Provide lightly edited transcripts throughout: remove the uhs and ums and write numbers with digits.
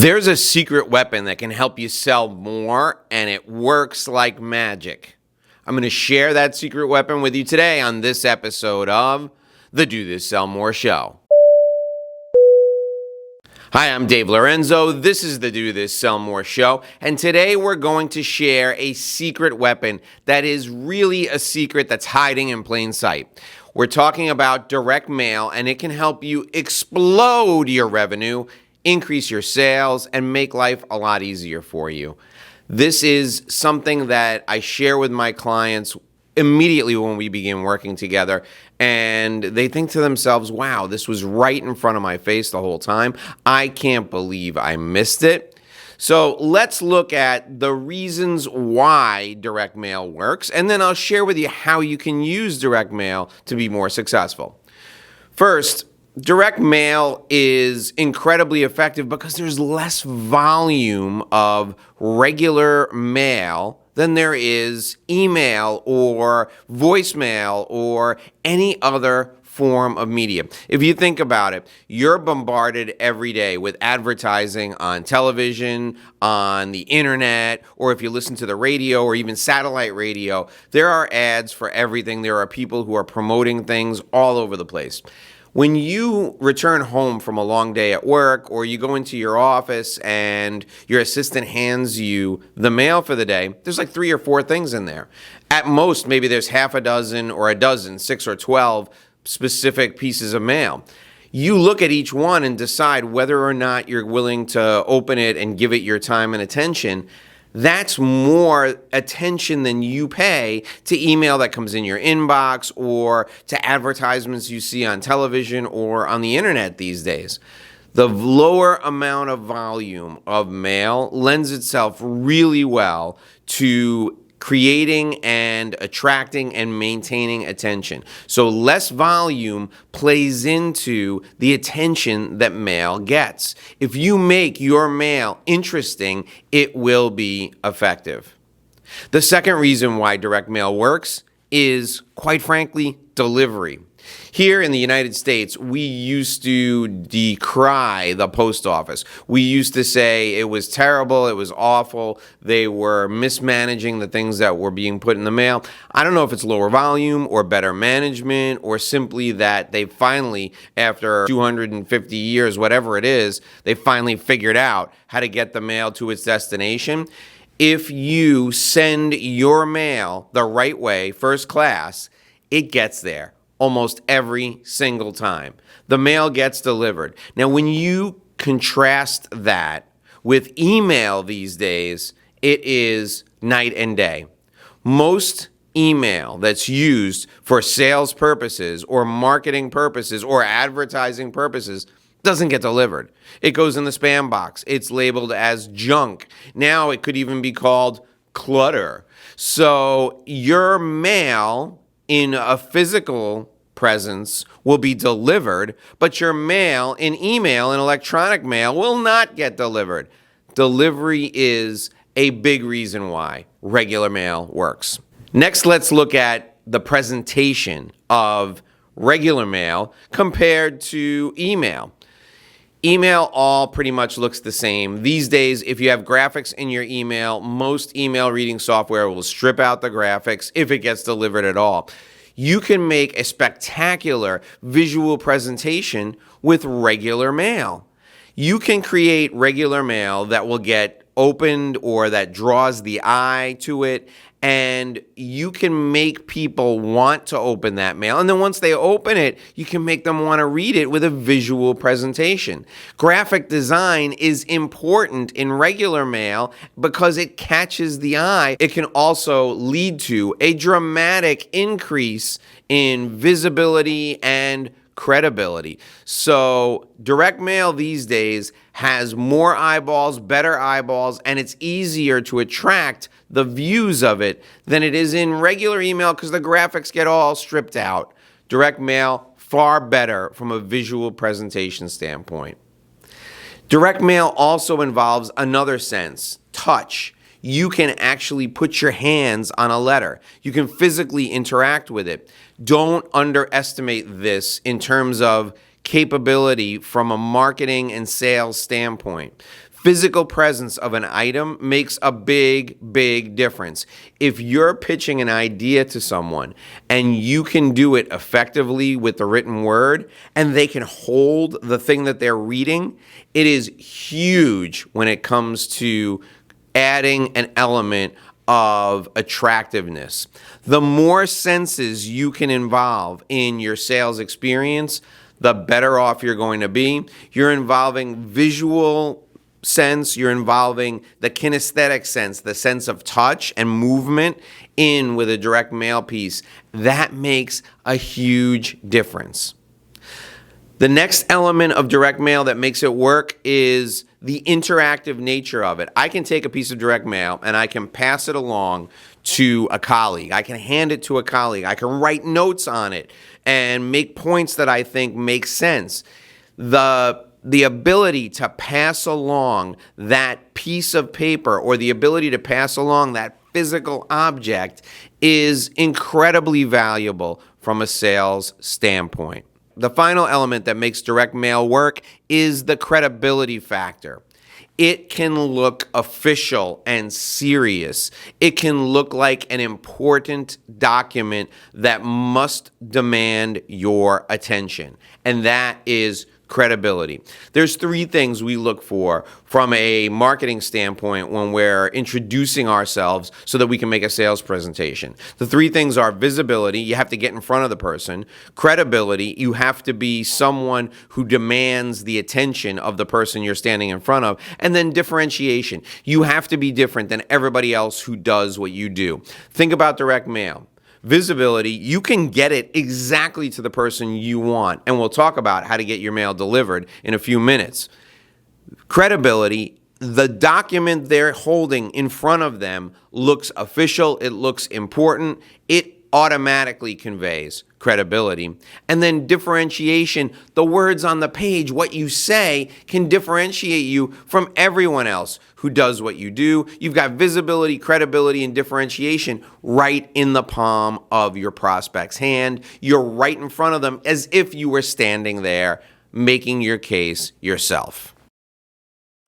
There's a secret weapon that can help you sell more, and it works like magic. I'm going to share that secret weapon with you today on this episode of the Do This Sell More Show. Hi, I'm Dave Lorenzo. This is the Do This Sell More Show, and today we're going to share a secret weapon that is really a secret that's hiding in plain sight. We're talking about direct mail, and it can help you explode your revenue, increase your sales, and make life a lot easier for you. This is something that I share with my clients immediately when we begin working together, and they think to themselves, wow, this was right in front of my face the whole time. I can't believe I missed it. So let's look at the reasons why direct mail works, and then I'll share with you how you can use direct mail to be more successful. First, direct mail is incredibly effective because there's less volume of regular mail than there is email or voicemail or any other form of media. If you think about it, you're bombarded every day with advertising on television, on the internet, or if you listen to the radio or even satellite radio, there are ads for everything. There are people who are promoting things all over the place. When you return home from a long day at work, or you go into your office and your assistant hands you the mail for the day, there's like 3 or 4 things in there. At most, maybe there's half a dozen or a dozen, 6 or 12 specific pieces of mail. You look at each one and decide whether or not you're willing to open it and give it your time and attention. That's more attention than you pay to email that comes in your inbox or to advertisements you see on television or on the internet these days. The lower amount of volume of mail lends itself really well to creating and attracting and maintaining attention. So less volume plays into the attention that mail gets. If you make your mail interesting, it will be effective. The second reason why direct mail works is, quite frankly, delivery. Here in the United States, we used to decry the post office. We used to say it was terrible, it was awful, they were mismanaging the things that were being put in the mail. I don't know if it's lower volume or better management or simply that they finally, after 250 years, whatever it is, they finally figured out how to get the mail to its destination. If you send your mail the right way, first class, it gets there almost every single time. The mail gets delivered. Now, when you contrast that with email these days, it is night and day. Most email that's used for sales purposes or marketing purposes or advertising purposes doesn't get delivered. It goes in the spam box. It's labeled as junk. Now it could even be called clutter. So your mail in a physical presence will be delivered, but your mail in email and electronic mail will not get delivered. Delivery is a big reason why regular mail works. Next, let's look at the presentation of regular mail compared to email. Email all pretty much looks the same. These days, if you have graphics in your email, most email reading software will strip out the graphics if it gets delivered at all. You can make a spectacular visual presentation with regular mail. You can create regular mail that will get opened or that draws the eye to it, and you can make people want to open that mail. And then once they open it, you can make them want to read it with a visual presentation. Graphic design is important in regular mail because it catches the eye. It can also lead to a dramatic increase in visibility and credibility. So direct mail these days has more eyeballs, better eyeballs, and it's easier to attract the views of it than it is in regular email because the graphics get all stripped out. Direct mail, far better from a visual presentation standpoint. Direct mail also involves another sense, touch. You can actually put your hands on a letter. You can physically interact with it. Don't underestimate this in terms of capability from a marketing and sales standpoint. physical presence of an item makes a big, big difference. If you're pitching an idea to someone and you can do it effectively with the written word and they can hold the thing that they're reading, it is huge when it comes to adding an element of attractiveness. The more senses you can involve in your sales experience, the better off you're going to be. You're involving visual sense, you're involving the kinesthetic sense, the sense of touch and movement in with a direct mail piece. That makes a huge difference. The next element of direct mail that makes it work is the interactive nature of it. I can take a piece of direct mail and I can pass it along to a colleague. I can hand it to a colleague. I can write notes on it and make points that I think make sense. The ability to pass along that piece of paper or the ability to pass along that physical object is incredibly valuable from a sales standpoint. The final element that makes direct mail work is the credibility factor. It can look official and serious. It can look like an important document that must demand your attention, and that is credibility. There's three things we look for from a marketing standpoint when we're introducing ourselves so that we can make a sales presentation. The three things are visibility, you have to get in front of the person; credibility, you have to be someone who demands the attention of the person you're standing in front of; and then differentiation. You have to be different than everybody else who does what you do. Think about direct mail. Visibility, you can get it exactly to the person you want, and we'll talk about how to get your mail delivered in a few minutes. Credibility, the document they're holding in front of them looks official, it looks important, it automatically conveys credibility. And then differentiation, the words on the page, what you say, can differentiate you from everyone else who does what you do. You've got visibility, credibility, and differentiation right in the palm of your prospect's hand. You're right in front of them as if you were standing there making your case yourself.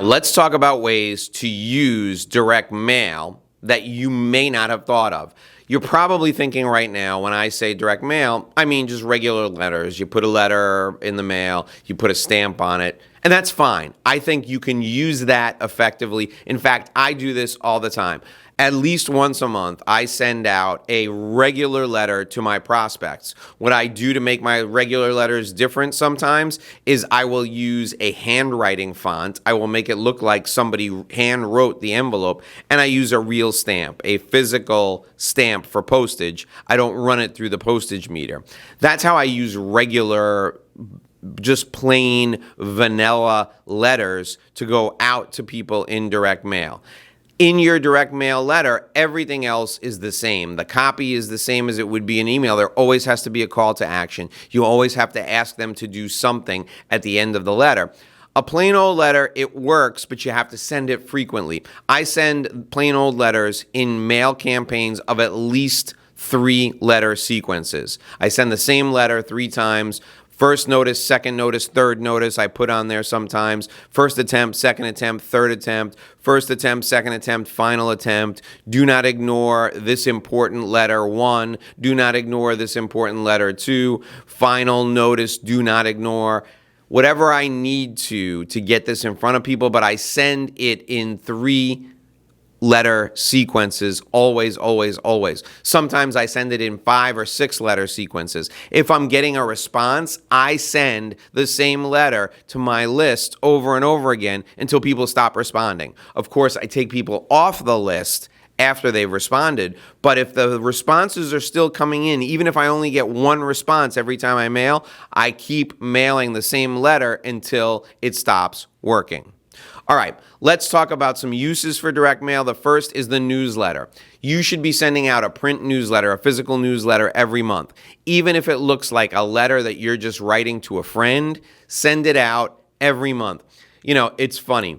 Let's talk about ways to use direct mail that you may not have thought of. You're probably thinking right now, when I say direct mail, I mean just regular letters. You put a letter in the mail, you put a stamp on it, and that's fine. I think you can use that effectively. In fact, I do this all the time. At least once a month, I send out a regular letter to my prospects. What I do to make my regular letters different sometimes is I will use a handwriting font. I will make it look like somebody hand wrote the envelope, and I use a real stamp, a physical stamp for postage. I don't run it through the postage meter. That's how I use regular, just plain vanilla letters to go out to people in direct mail. In your direct mail letter, everything else is the same. The copy is the same as it would be an email. There always has to be a call to action. You always have to ask them to do something at the end of the letter. A plain old letter, it works, but you have to send it frequently. I send plain old letters in mail campaigns of at least 3 letter sequences. I send the same letter 3 times. First notice, second notice, third notice, I put on there sometimes. First attempt, second attempt, third attempt, first attempt, second attempt, final attempt. Do not ignore this important letter 1. Do not ignore this important letter 2. Final notice, do not ignore. Whatever I need to get this in front of people, but I send it in 3 letter sequences, always, always, always. Sometimes I send it in 5 or 6 letter sequences. If I'm getting a response, I send the same letter to my list over and over again until people stop responding. Of course, I take people off the list after they've responded, but if the responses are still coming in, even if I only get 1 response every time I mail, I keep mailing the same letter until it stops working. All right, let's talk about some uses for direct mail. The first is the newsletter. You should be sending out a print newsletter, a physical newsletter every month. Even if it looks like a letter that you're just writing to a friend, send it out every month. You know, it's funny.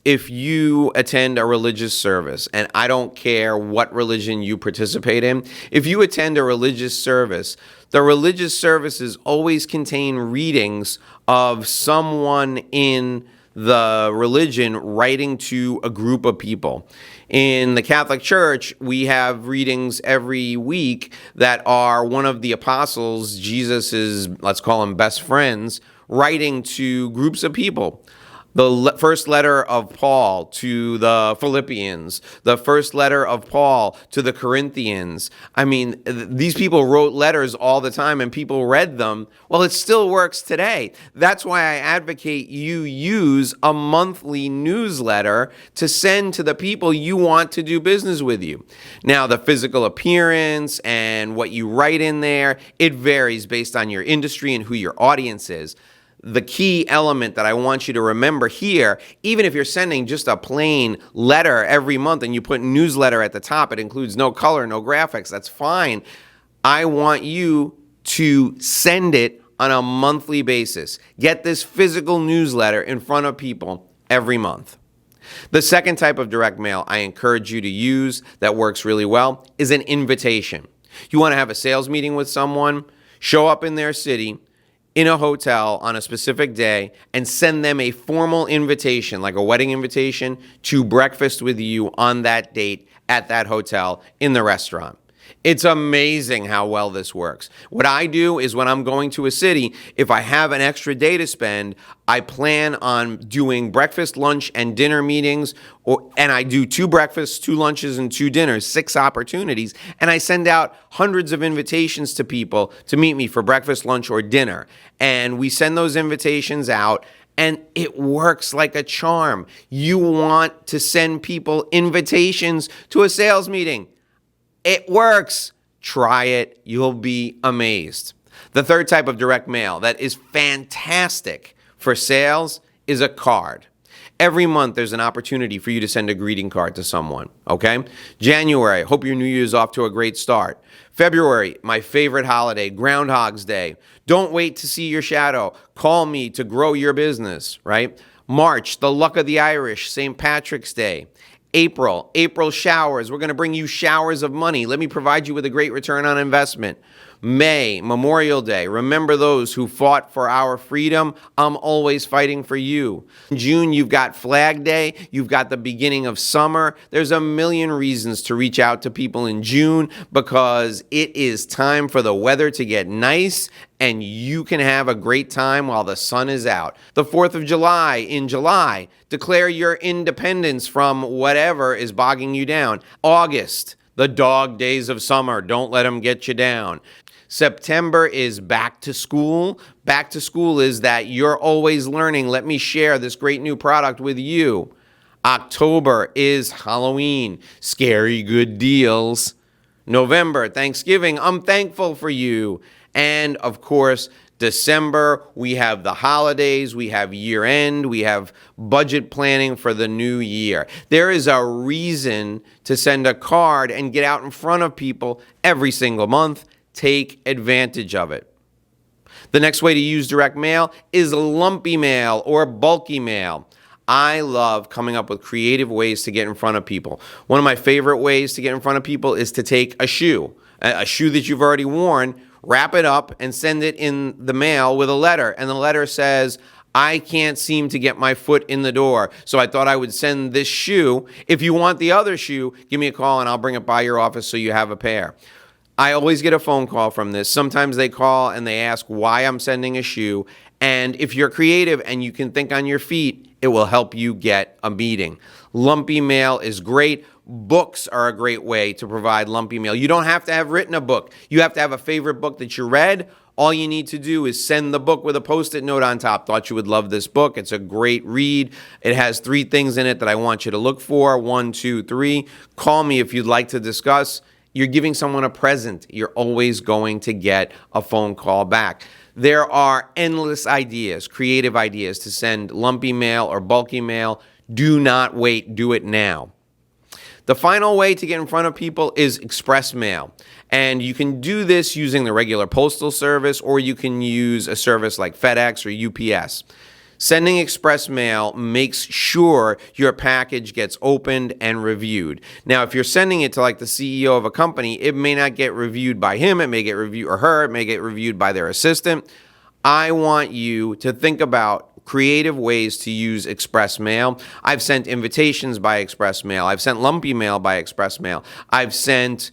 If you attend a religious service, and I don't care what religion you participate in, if you attend a religious service, the religious services always contain readings of someone in the religion writing to a group of people. In the Catholic Church, we have readings every week that are one of the apostles, Jesus's, let's call them best friends, writing to groups of people. The first letter of Paul to the Philippians, the first letter of Paul to the Corinthians. I mean, these people wrote letters all the time and people read them. Well, it still works today. That's why I advocate you use a monthly newsletter to send to the people you want to do business with you. Now, the physical appearance and what you write in there, it varies based on your industry and who your audience is. The key element that I want you to remember here, even if you're sending just a plain letter every month and you put newsletter at the top, it includes no color, no graphics, that's fine. I want you to send it on a monthly basis. Get this physical newsletter in front of people every month. The second type of direct mail I encourage you to use that works really well is an invitation. You want to have a sales meeting with someone, show up in their city, in a hotel on a specific day, and send them a formal invitation, like a wedding invitation, to breakfast with you on that date at that hotel in the restaurant. It's amazing how well this works. What I do is when I'm going to a city, if I have an extra day to spend, I plan on doing breakfast, lunch, and dinner meetings, and I do 2 breakfasts, 2 lunches, and 2 dinners, 6 opportunities, and I send out hundreds of invitations to people to meet me for breakfast, lunch, or dinner. And we send those invitations out, and it works like a charm. You want to send people invitations to a sales meeting. It works. Try it. You'll be amazed. The third type of direct mail that is fantastic for sales is a card. Every month there's an opportunity for you to send a greeting card to someone, okay? January, hope your New Year's off to a great start. February, my favorite holiday, Groundhog's Day. Don't wait to see your shadow. Call me to grow your business, right? March, the luck of the Irish, St. Patrick's Day. April showers. We're going to bring you showers of money. Let me provide you with a great return on investment. May, Memorial Day. Remember those who fought for our freedom. I'm always fighting for you. June, you've got Flag Day. You've got the beginning of summer. There's a million reasons to reach out to people in June because it is time for the weather to get nice and you can have a great time while the sun is out. The 4th of July, in July, declare your independence from whatever is bogging you down. August, the dog days of summer. Don't let them get you down. September is back to school. Back to school is that you're always learning. Let me share this great new product with you. October is Halloween. Scary good deals. November, Thanksgiving. I'm thankful for you. And of course, December, we have the holidays, we have year end, we have budget planning for the new year. There is a reason to send a card and get out in front of people every single month. Take advantage of it. The next way to use direct mail is lumpy mail or bulky mail. I love coming up with creative ways to get in front of people. One of my favorite ways to get in front of people is to take a shoe that you've already worn, wrap it up, and send it in the mail with a letter. And the letter says, I can't seem to get my foot in the door, so I thought I would send this shoe. If you want the other shoe, give me a call and I'll bring it by your office so you have a pair. I always get a phone call from this. Sometimes they call and they ask why I'm sending a shoe. And if you're creative and you can think on your feet, it will help you get a meeting. Lumpy mail is great. Books are a great way to provide lumpy mail. You don't have to have written a book. You have to have a favorite book that you read. All you need to do is send the book with a Post-it note on top. Thought you would love this book. It's a great read. It has 3 things in it that I want you to look for. 1, 2, 3. Call me if you'd like to discuss. You're giving someone a present. You're always going to get a phone call back. There are endless ideas, creative ideas to send lumpy mail or bulky mail. Do not wait. Do it now. The final way to get in front of people is express mail. And you can do this using the regular postal service, or you can use a service like FedEx or UPS. Sending express mail makes sure your package gets opened and reviewed. Now, if you're sending it to like the CEO of a company, it may not get reviewed by him, it may get reviewed, or her, it may get reviewed by their assistant. I want you to think about creative ways to use express mail. I've sent invitations by express mail. I've sent lumpy mail by express mail. I've sent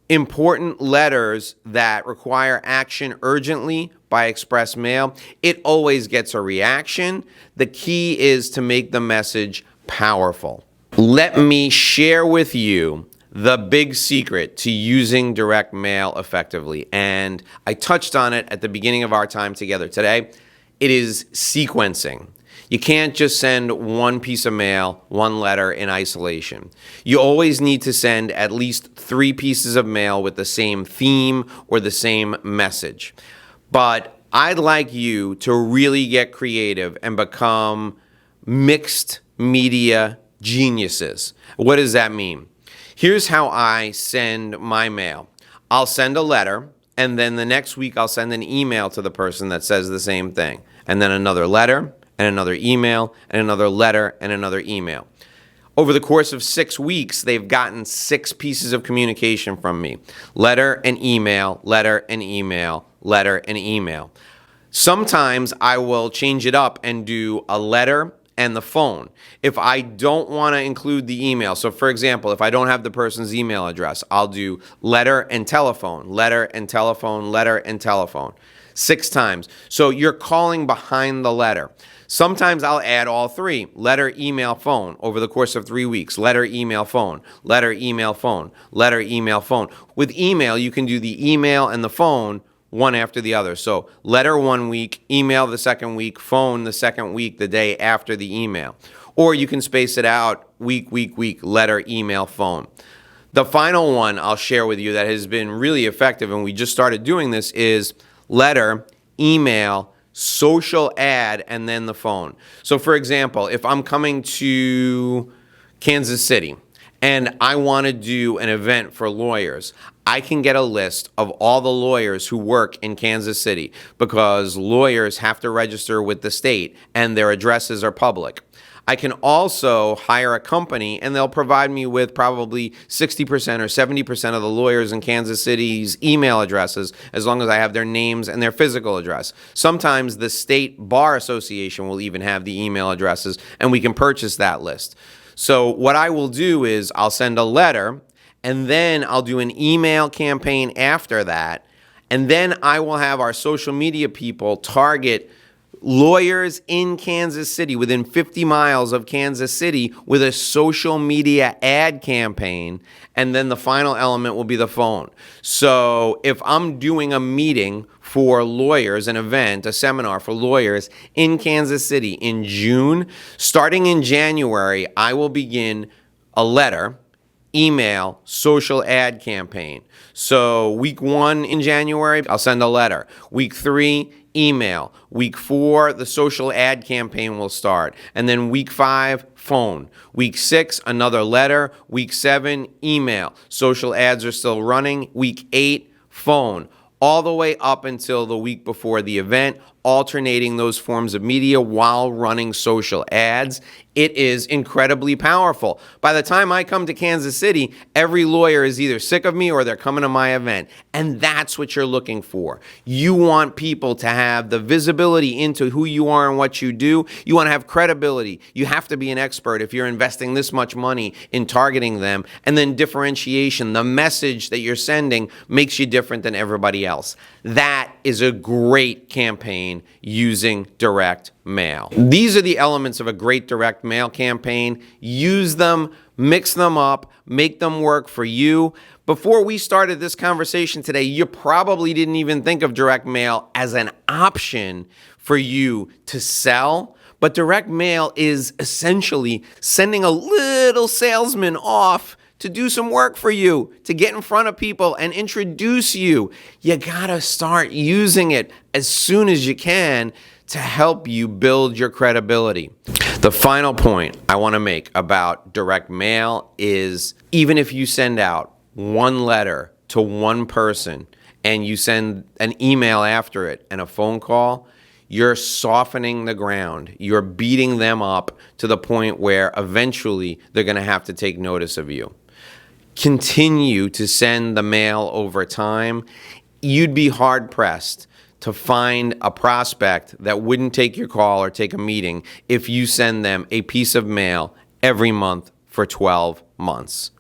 important letters that require action urgently by express mail. It always gets a reaction. The key is to make the message powerful. Let me share with you the big secret to using direct mail effectively. And I touched on it at the beginning of our time together today. It is sequencing. You can't just send one piece of mail, one letter in isolation. You always need to send at least 3 pieces of mail with the same theme or the same message. But I'd like you to really get creative and become mixed media geniuses. What does that mean? Here's how I send my mail. I'll send a letter, and then the next week I'll send an email to the person that says the same thing, and then another letter, and another email, and another letter, and another email. Over the course of 6 weeks, they've gotten 6 pieces of communication from me. Letter and email, letter and email, letter and email. Sometimes I will change it up and do a letter and the phone. If I don't want to include the email, so for example, if I don't have the person's email address, I'll do letter and telephone, letter and telephone, letter and telephone. 6 times. So you're calling behind the letter. Sometimes I'll add all 3, letter, email, phone, over the course of 3 weeks. Letter, email, phone, letter, email, phone, letter, email, phone. With email, you can do the email and the phone one after the other. So letter 1 week, email the second week, phone the second week, the day after the email. Or you can space it out week, letter, email, phone. The final one I'll share with you that has been really effective, and we just started doing this, is letter, email, social ad, and then the phone. So for example, if I'm coming to Kansas City and I want to do an event for lawyers, I can get a list of all the lawyers who work in Kansas City, because lawyers have to register with the state and their addresses are public. I can also hire a company and they'll provide me with probably 60% or 70% of the lawyers in Kansas City's email addresses, as long as I have their names and their physical address. Sometimes the State Bar Association will even have the email addresses, and we can purchase that list. So what I will do is I'll send a letter, and then I'll do an email campaign after that, and then I will have our social media people target lawyers in Kansas City, within 50 miles of Kansas City, with a social media ad campaign, and then the final element will be the phone. So if I'm doing a meeting for lawyers, an event, a seminar for lawyers in Kansas City in June, starting in January, I will begin a letter, email, social ad campaign. So week 1 in January, I'll send a letter. Week 3, email. Week 4, the social ad campaign will start. And then week 5, phone. Week 6, another letter. Week 7, email. Social ads are still running. Week 8, phone. All the way up until the week before the event, alternating those forms of media while running social ads. It is incredibly powerful. By the time I come to Kansas City, every lawyer is either sick of me or they're coming to my event. And that's what you're looking for. You want people to have the visibility into who you are and what you do. You want to have credibility. You have to be an expert if you're investing this much money in targeting them. And then differentiation. The message that you're sending makes you different than everybody else. That is a great campaign using direct mail. These are the elements of a great direct mail campaign. Use them, mix them up, make them work for you. Before we started this conversation today, you probably didn't even think of direct mail as an option for you to sell. But direct mail is essentially sending a little salesman off to do some work for you, to get in front of people and introduce you. You gotta start using it as soon as you can to help you build your credibility. The final point I want to make about direct mail is, even if you send out one letter to one person and you send an email after it and a phone call, you're softening the ground. You're beating them up to the point where eventually they're going to have to take notice of you. Continue to send the mail over time. You'd be hard-pressed to find a prospect that wouldn't take your call or take a meeting if you send them a piece of mail every month for 12 months.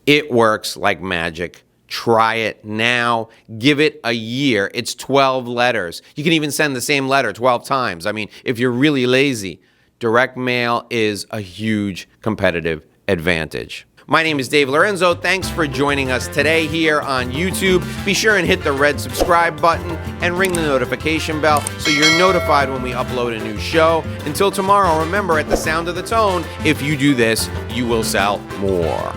It works like magic. Try it now. Give it a year. It's 12 letters. You can even send the same letter 12 times. I mean, if you're really lazy, direct mail is a huge competitive advantage. My name is Dave Lorenzo. Thanks for joining us today here on YouTube. Be sure and hit the red subscribe button and ring the notification bell so you're notified when we upload a new show. Until tomorrow, remember, at the sound of the tone, if you do this, you will sell more.